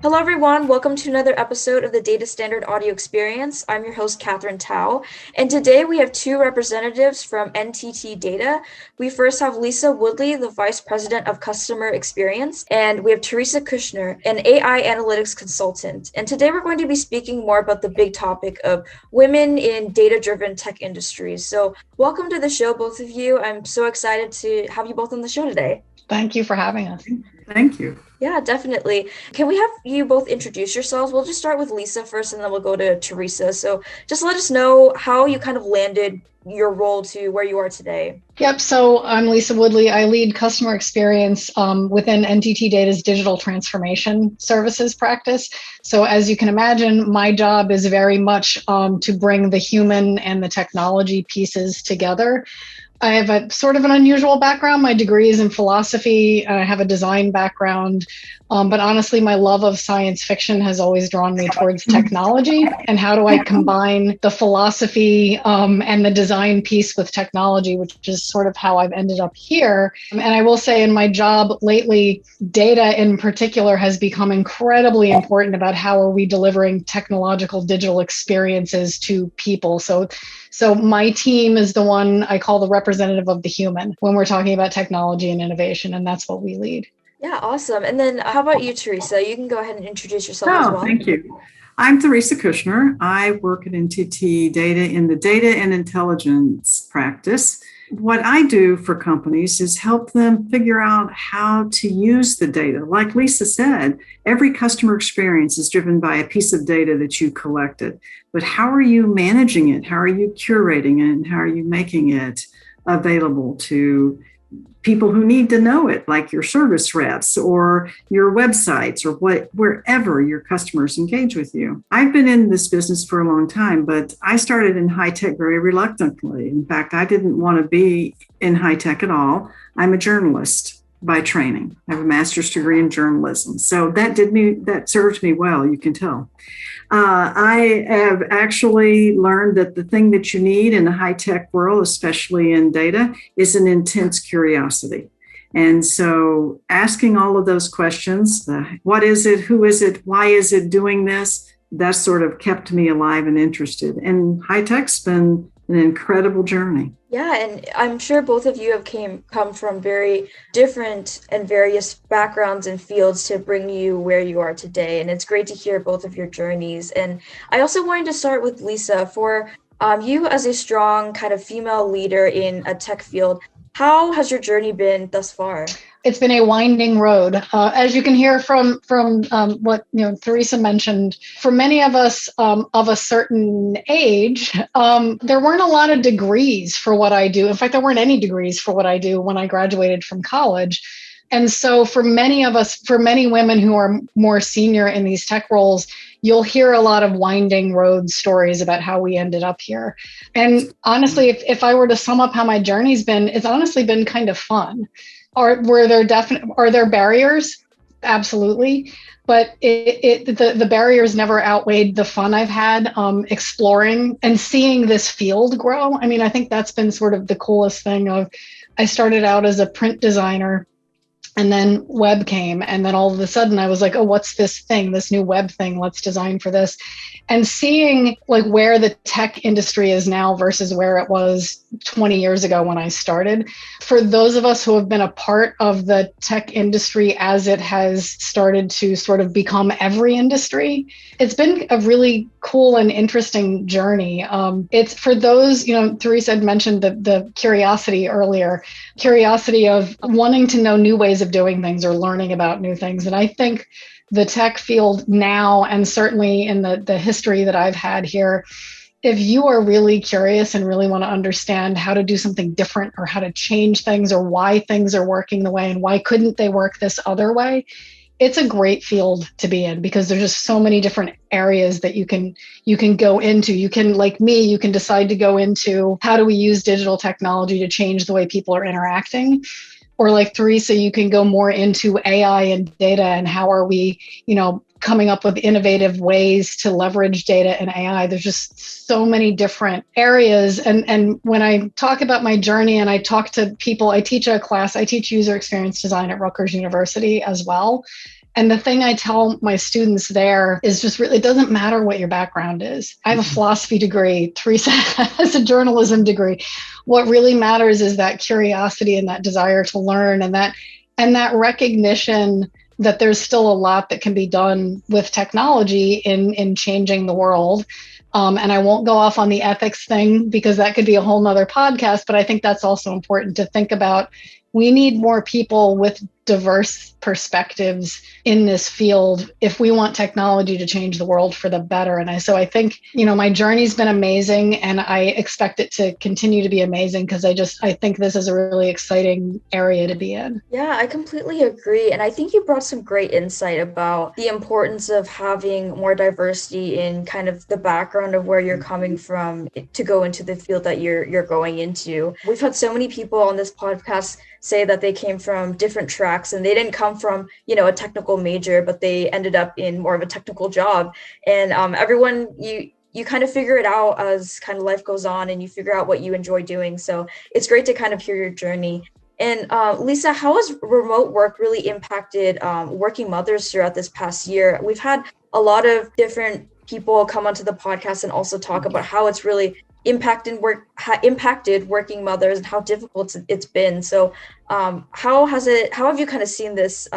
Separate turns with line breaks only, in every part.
Hello, everyone. Welcome to another episode of the Data Standard Audio Experience. I'm your host, Catherine Tao, and today we have two representatives from NTT Data. We first have Lisa Woodley, the Vice President of Customer Experience, and we have Theresa Kushner, an AI analytics consultant. And today we're going to be speaking more about the big topic of women in data-driven tech industries. So welcome to the show, both of you. I'm so excited to have you both on the show today.
Thank you for having us.
Thank you.
Yeah, definitely. Can we have you both introduce yourselves? We'll just start with Lisa first, and then we'll go to Theresa. So just let us know how you kind of landed your role to where you are today.
Yep. So I'm Lisa Woodley. I lead customer experience within NTT Data's digital transformation services practice. So as you can imagine, my job is very much to bring the human and the technology pieces together. I have a sort of an unusual background. My degree is in philosophy. I have a design background. But honestly, my love of science fiction has always drawn me towards technology. And how do I combine the philosophy and the design piece with technology, which is sort of how I've ended up here. And I will say in my job lately, data in particular has become incredibly important about how are we delivering technological digital experiences to people. So my team is the one I call the representative of the human when we're talking about technology and innovation, and that's what we lead.
Yeah, awesome. And then how about you, Theresa? You can go ahead and introduce yourself as well.
Thank you. I'm Theresa Kushner. I work at NTT Data in the data and intelligence practice. What I do for companies is help them figure out how to use the data. Like Lisa said, every customer experience is driven by a piece of data that you collected. But how are you managing it? How are you curating it? And how are you making it available to people who need to know it, like your service reps or your websites or wherever your customers engage with you? I've been in this business for a long time, but I started in high tech very reluctantly. In fact, I didn't want to be in high tech at all. I'm a journalist by training. I have a master's degree in journalism. So that served me well, you can tell. I have actually learned that the thing that you need in the high-tech world, especially in data, is an intense curiosity. And so asking all of those questions, what is it, who is it, why is it doing this, that sort of kept me alive and interested. And high-tech's been an incredible journey.
Yeah, and I'm sure both of you have come from very different and various backgrounds and fields to bring you where you are today. And it's great to hear both of your journeys. And I also wanted to start with Lisa. For you as a strong kind of female leader in a tech field, how has your journey been thus far?
It's been a winding road. As you can hear from what Theresa mentioned, for many of us of a certain age, there weren't a lot of degrees for what I do. In fact, there weren't any degrees for what I do when I graduated from college. And so for many of us, for many women who are more senior in these tech roles, you'll hear a lot of winding road stories about how we ended up here. And honestly, if I were to sum up how my journey's been, it's honestly been kind of fun. Are there barriers? Absolutely. But the barriers never outweighed the fun I've had exploring and seeing this field grow. I mean, I think that's been sort of the coolest thing I started out as a print designer, and then web came, and then all of a sudden I was like, oh, what's this thing, this new web thing? Let's design for this. And seeing like where the tech industry is now versus where it was 20 years ago when I started. For those of us who have been a part of the tech industry as it has started to sort of become every industry, it's been a really cool and interesting journey. It's for those, Theresa had mentioned the curiosity earlier, curiosity of wanting to know new ways of doing things or learning about new things. And I think the tech field now, and certainly in the history that I've had here, if you are really curious and really want to understand how to do something different or how to change things or why things are working the way and why couldn't they work this other way, it's a great field to be in because there's just so many different areas that you can go into. You can, like me, you can decide to go into how do we use digital technology to change the way people are interacting. Or like Theresa, you can go more into AI and data and how are we, coming up with innovative ways to leverage data and AI. There's just so many different areas. And when I talk about my journey and I talk to people, I teach a class, I teach user experience design at Rutgers University as well. And the thing I tell my students there is just really, it doesn't matter what your background is. I have a philosophy degree. Theresa has a journalism degree. What really matters is that curiosity and that desire to learn, and that recognition that there's still a lot that can be done with technology in changing the world. And I won't go off on the ethics thing because that could be a whole nother podcast, but I think that's also important to think about. We need more people with diverse perspectives in this field if we want technology to change the world for the better. And so I think, my journey's been amazing, and I expect it to continue to be amazing because I think this is a really exciting area to be in.
Yeah, I completely agree. And I think you brought some great insight about the importance of having more diversity in kind of the background of where you're coming from to go into the field that you're going into. We've had so many people on this podcast say that they came from different tracks, and they didn't come from, a technical major, but they ended up in more of a technical job. And everyone, you kind of figure it out as kind of life goes on, and you figure out what you enjoy doing. So it's great to kind of hear your journey. And Lisa, how has remote work really impacted working mothers throughout this past year? We've had a lot of different people come onto the podcast and also talk about how it's really impacted working mothers and how difficult it's been. So how have you kind of seen this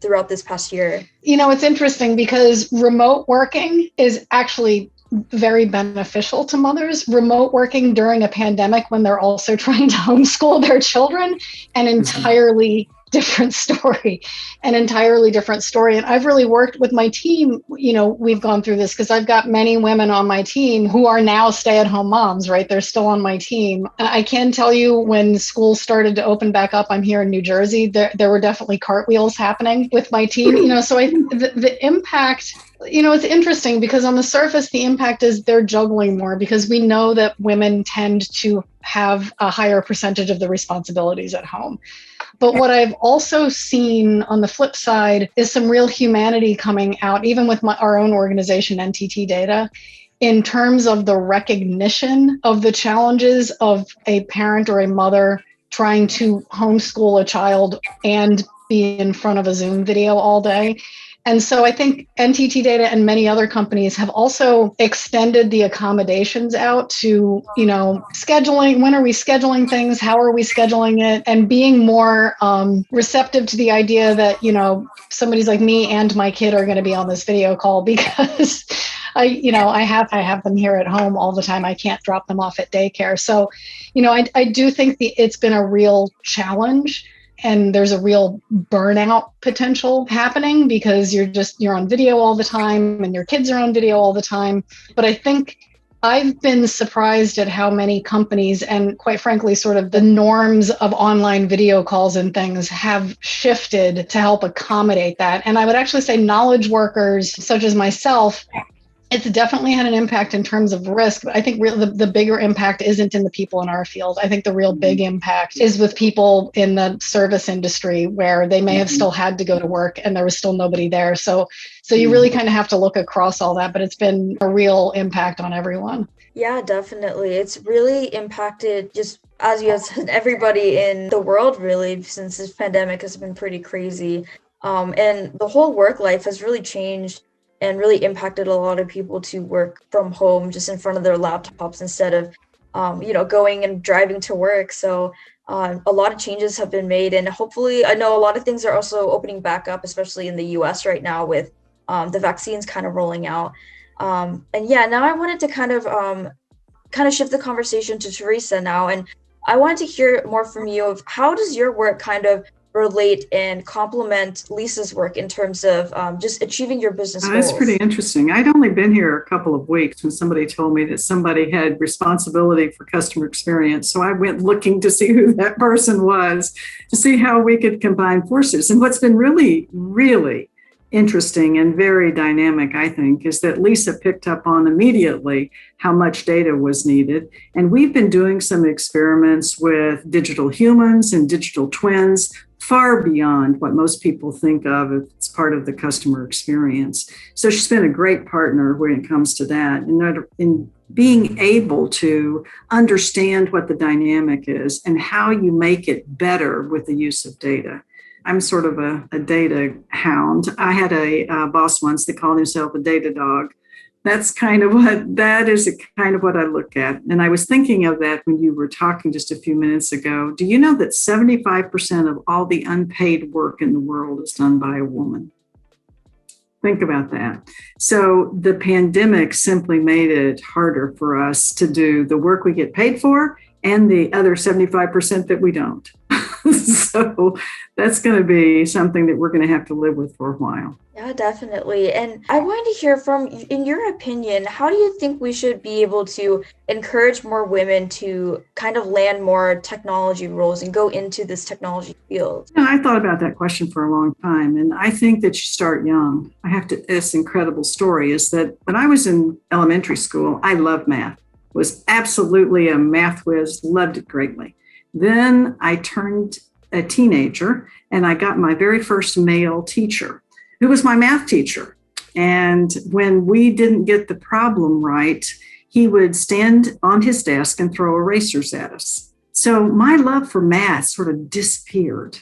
throughout this past year?
It's interesting because remote working is actually very beneficial to mothers. Remote working during a pandemic when they're also trying to homeschool their children, an entirely different story. And I've really worked with my team. We've gone through this because I've got many women on my team who are now stay-at-home moms, right? They're still on my team. I can tell you when school started to open back up, I'm here in New Jersey, there were definitely cartwheels happening with my team. So I think the impact, it's interesting because on the surface, the impact is they're juggling more because we know that women tend to have a higher percentage of the responsibilities at home. But what I've also seen on the flip side is some real humanity coming out, even with our own organization, NTT Data, in terms of the recognition of the challenges of a parent or a mother trying to homeschool a child and be in front of a Zoom video all day. And so I think NTT Data and many other companies have also extended the accommodations out to, scheduling. When are we scheduling things? How are we scheduling it? And being more receptive to the idea that, somebody's like me and my kid are going to be on this video call because I have them here at home all the time. I can't drop them off at daycare. So, I do think it's been a real challenge. And there's a real burnout potential happening because you're on video all the time and your kids are on video all the time. But I think I've been surprised at how many companies and quite frankly, sort of the norms of online video calls and things have shifted to help accommodate that. And I would actually say knowledge workers such as myself, it's definitely had an impact in terms of risk, but I think the bigger impact isn't in the people in our field. I think the real big impact is with people in the service industry where they may have still had to go to work and there was still nobody there. So you really kind of have to look across all that, but it's been a real impact on everyone.
Yeah, definitely. It's really impacted, just as you have said, everybody in the world really, since this pandemic has been pretty crazy. And the whole work life has really changed and really impacted a lot of people to work from home just in front of their laptops instead of, going and driving to work. So a lot of changes have been made, and hopefully, I know a lot of things are also opening back up, especially in the US right now with the vaccines kind of rolling out. Now I wanted to kind of shift the conversation to Theresa now, and I wanted to hear more from you of how does your work kind of relate and complement Lisa's work in terms of just achieving your business goals?
That's pretty interesting. I'd only been here a couple of weeks when somebody told me that somebody had responsibility for customer experience. So I went looking to see who that person was, to see how we could combine forces. And what's been really, really interesting and very dynamic, I think, is that Lisa picked up on immediately how much data was needed. And we've been doing some experiments with digital humans and digital twins far beyond what most people think of as part of the customer experience. So she's been a great partner when it comes to that, and in being able to understand what the dynamic is and how you make it better with the use of data. I'm sort of a data hound. I had a boss once that called himself a data dog. That is kind of what I look at. And I was thinking of that when you were talking just a few minutes ago. Do you know that 75% of all the unpaid work in the world is done by a woman? Think about that. So the pandemic simply made it harder for us to do the work we get paid for and the other 75% that we don't. So that's going to be something that we're going to have to live with for a while.
Yeah, definitely. And I wanted to hear from, in your opinion, how do you think we should be able to encourage more women to kind of land more technology roles and go into this technology field?
I thought about that question for a long time, and I think that you start young. This incredible story is that when I was in elementary school, I loved math, was absolutely a math whiz, loved it greatly. Then I turned a teenager and I got my very first male teacher, who was my math teacher. And when we didn't get the problem right, he would stand on his desk and throw erasers at us. So my love for math sort of disappeared.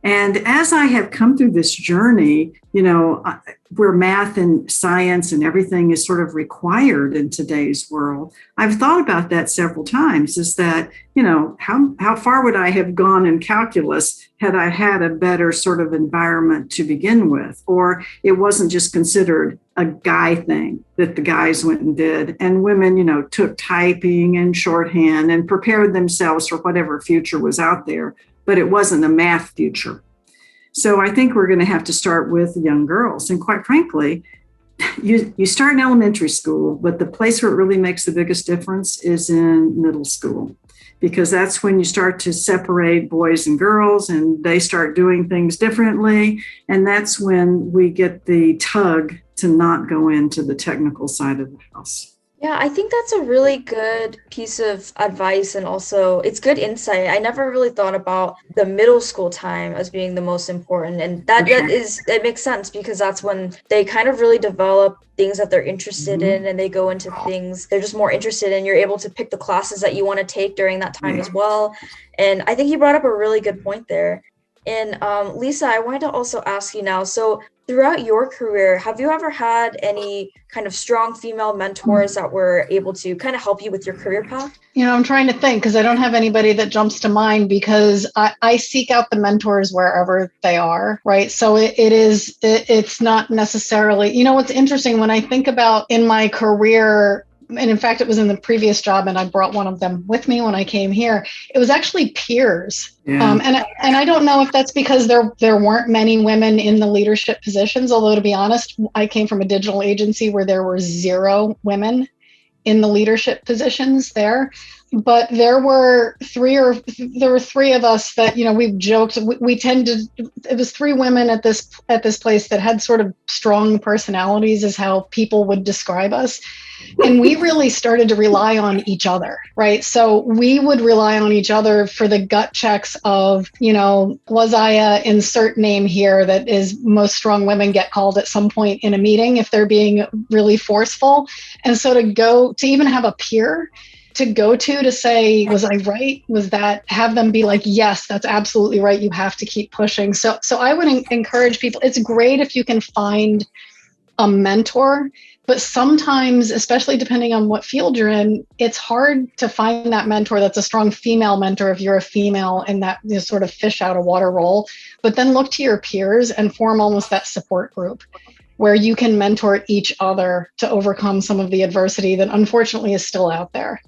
And as I have come through this journey, where math and science and everything is sort of required in today's world, I've thought about that several times, is that, how far would I have gone in calculus had I had a better sort of environment to begin with? Or it wasn't just considered a guy thing that the guys went and did. And women, took typing and shorthand and prepared themselves for whatever future was out there. But it wasn't a math future. So I think we're going to have to start with young girls. And quite frankly, you start in elementary school, but the place where it really makes the biggest difference is in middle school, because that's when you start to separate boys and girls and they start doing things differently. And that's when we get the tug to not go into the technical side of the house.
Yeah, I think that's a really good piece of advice, and also it's good insight. I never really thought about the middle school time as being the most important, and it makes sense, because that's when they kind of really develop things that they're interested in, and they go into things they're just more interested in. You're able to pick the classes that you want to take during that time as well. And I think you brought up a really good point there. And Lisa, I wanted to also ask you now, so throughout your career, have you ever had any kind of strong female mentors that were able to kind of help you with your career path?
I'm trying to think, because I don't have anybody that jumps to mind, because I seek out the mentors wherever they are, right? So it's not necessarily, what's interesting when I think about in my career, and in fact, it was in the previous job, and I brought one of them with me when I came here. It was actually peers. Yeah. And I don't know if that's because there weren't many women in the leadership positions, although to be honest, I came from a digital agency where there were 0 women in the leadership positions there. But there were three of us that, we've joked, it was 3 women at this place that had sort of strong personalities, is how people would describe us. And we really started to rely on each other, right? So we would rely on each other for the gut checks of, was I a insert name here that is most strong women get called at some point in a meeting if they're being really forceful. And so to even have a peer to go to say, was I right? Was that, have them be like, yes, that's absolutely right. You have to keep pushing. So I would encourage people. It's great if you can find a mentor, but sometimes, especially depending on what field you're in, it's hard to find that mentor that's a strong female mentor if you're a female in that sort of fish out of water role. But then look to your peers and form almost that support group where you can mentor each other to overcome some of the adversity that unfortunately is still out there.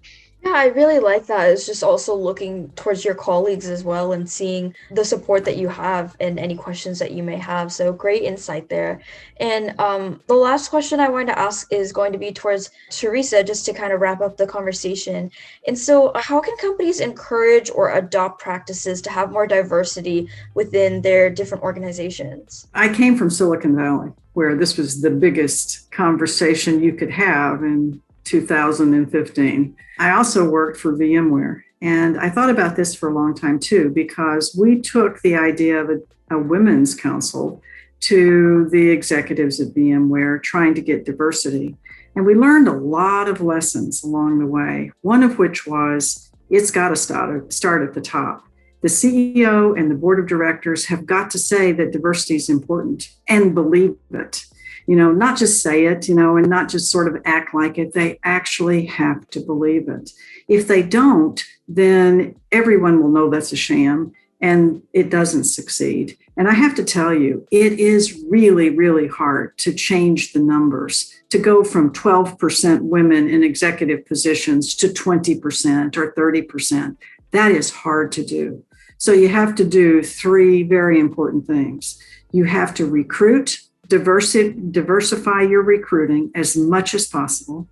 Yeah, I really like that. It's just also looking towards your colleagues as well and seeing the support that you have and any questions that you may have. So great insight there. And the last question I wanted to ask is going to be towards Theresa, just to kind of wrap up the conversation. And so how can companies encourage or adopt practices to have more diversity within their different organizations?
I came from Silicon Valley, where this was the biggest conversation you could have in 2015. I also worked for VMware, and I thought about this for a long time too, because we took the idea of a women's council to the executives at VMware trying to get diversity. And we learned a lot of lessons along the way, one of which was it's got to start at the top. The CEO and the board of directors have got to say that diversity is important and believe it. Not just say it, and not just sort of act like it. They actually have to believe it. If they don't, then everyone will know that's a sham and it doesn't succeed. And I have to tell you, it is really, really hard to change the numbers, to go from 12% women in executive positions to 20% or 30%. That is hard to do. So you have to do three very important things. You have to recruit, diversify your recruiting as much as possible.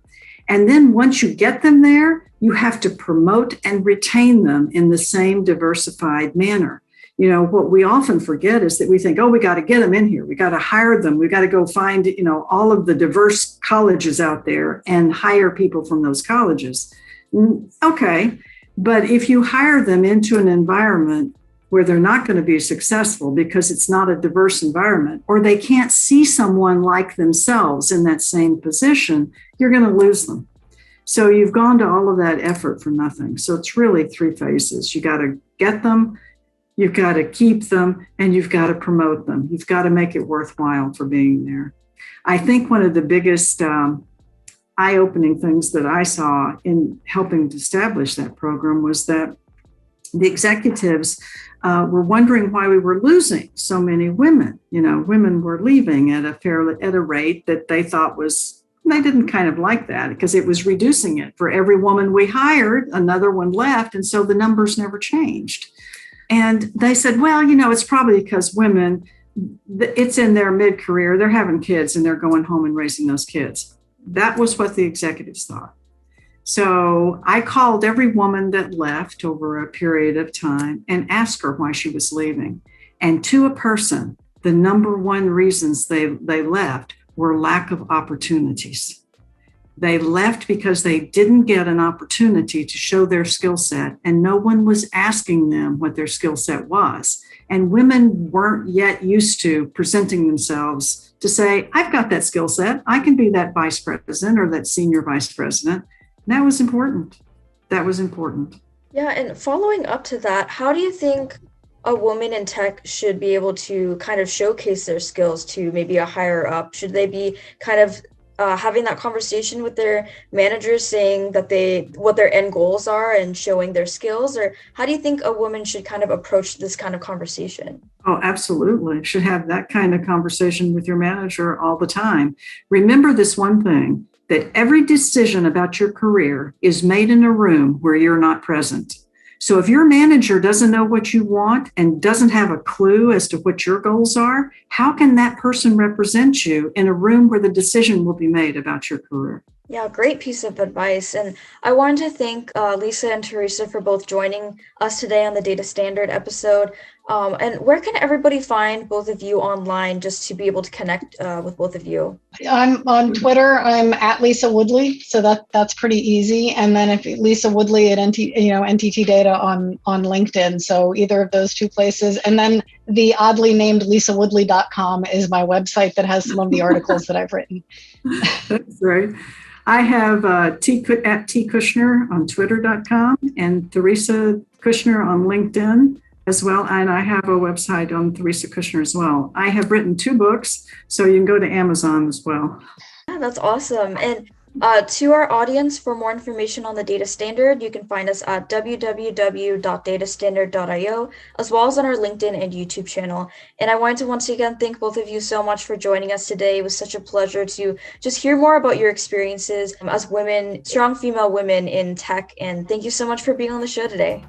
And then once you get them there, you have to promote and retain them in the same diversified manner. What we often forget is that we think, we got to get them in here. We got to hire them. We got to go find, all of the diverse colleges out there and hire people from those colleges. Okay. But if you hire them into an environment where they're not going to be successful because it's not a diverse environment, or they can't see someone like themselves in that same position, you're going to lose them. So you've gone to all of that effort for nothing. So it's really three phases. You got to get them, you've got to keep them, and you've got to promote them. You've got to make it worthwhile for being there. I think one of the biggest eye-opening things that I saw in helping to establish that program was that the executives were wondering why we were losing so many women. Women were leaving at a rate that they thought they didn't kind of like that because it was reducing it. For every woman we hired, another one left. And so the numbers never changed. And they said, well, it's probably because women, it's in their mid-career, they're having kids and they're going home and raising those kids. That was what the executives thought. So I called every woman that left over a period of time and asked her why she was leaving. And to a person, the number one reasons they left were lack of opportunities. They left because they didn't get an opportunity to show their skill set, and no one was asking them what their skill set was. And women weren't yet used to presenting themselves to say, I've got that skill set. I can be that vice president or that senior vice president. And that was important.
Yeah, and following up to that, how do you think a woman in tech should be able to kind of showcase their skills to maybe a higher up? Should they be kind of having that conversation with their managers, saying that what their end goals are and showing their skills? Or how do you think a woman should kind of approach this kind of conversation?
Oh, absolutely. You should have that kind of conversation with your manager all the time. Remember this one thing, that every decision about your career is made in a room where you're not present. So if your manager doesn't know what you want and doesn't have a clue as to what your goals are, how can that person represent you in a room where the decision will be made about your career?
Yeah, great piece of advice. And I wanted to thank Lisa and Theresa for both joining us today on the Data Standard episode. And where can everybody find both of you online just to be able to connect with both of you?
I'm on Twitter. I'm at Lisa Woodley, so that's pretty easy. And then if Lisa Woodley at NTT Data on LinkedIn. So either of those two places. And then the oddly named lisawoodley.com is my website that has some of the articles that I've written.
That's right. I have at T Kushner on twitter.com and Theresa Kushner on LinkedIn as well. And I have a website on Theresa Kushner as well. I have written 2 books, so you can go to Amazon as well.
Yeah, that's awesome. And to our audience, for more information on the Data Standard, you can find us at www.datastandard.io, as well as on our LinkedIn and YouTube channel. And I wanted to once again thank both of you so much for joining us today. It was such a pleasure to just hear more about your experiences as women, strong female women in tech. And thank you so much for being on the show today.